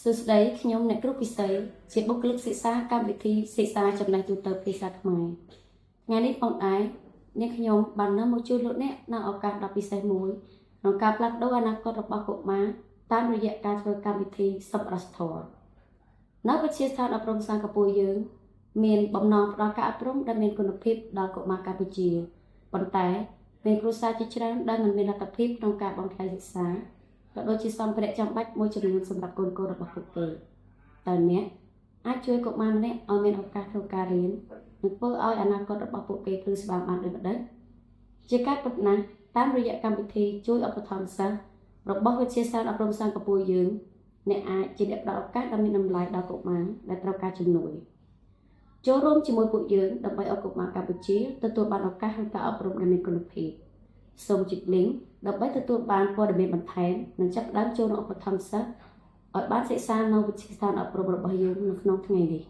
សួស្តីខ្ញុំអ្នកគ្រូពិសីជាបុគ្គលិកសិក្សាកម្មវិធីសិក្សាចំណេះទូទៅភាសាខ្មែរថ្ងៃនេះផងដែរនាងខ្ញុំបាននាំមកជួយលោកអ្នកនៅឱកាសដ៏ពិសេសមួយក្នុងការផ្លាស់ប្ដូរអនាគតរបស់កុមារតាមរយៈការធ្វើកម្មវិធីសប្បុរសធម៌នៅវិទ្យាស្ថានអប់រំសិង្ហបុរីយើងមានបំណងផ្ដល់ការអប់រំដែលមានគុណភាពដល់កុមារកម្ពុជាប៉ុន្តែមានគ្រួសារជាច្រើនដែលមិនមានលទ្ធភាពក្នុងការបង់ថ្លៃសិក្សាក៏ដូចជាសម្ភារៈចាំបាច់មួយចំនួនសម្រាប់កូនៗរបស់ពួកគេតើអ្នកអាចជួយកុមារម្នាក់ឲ្យមានឱកាសក្នុងការរៀននិងធ្វើឲ្យអនាគតរបស់ពួកគេភ្លឺស្វាងបានដូចម្តេចជាការពិតណាស់តាមរយៈកម្មវិធីជួយឧបត្ថម្ភសិស្សរបស់វិទ្យាស្ថានអប់រំសិង្ហបុរីយើងអ្នកអាចជាអ្នកផ្ដល់ឱកាសដ៏មានតម្លៃដល់កុមារដែលត្រូវការជំនួយចូលរួមជាមួយពួកយើងដើម្បីឲ្យកុមារកម្ពុជាទទួលបានឱកាសក្នុងការអប់រំដែលមានគុណភាពសូមចុច link ដើម្បីទទួលបានព័ត៌មានបន្ថែមនិងចាប់ផ្ដើមចូលក្នុងឧបត្ថម្ភសិស្សឲ្យបានសិក្សានៅវិទ្យាស្ថានអប់រំរបស់យើងនៅក្នុងថ្ងៃនេះ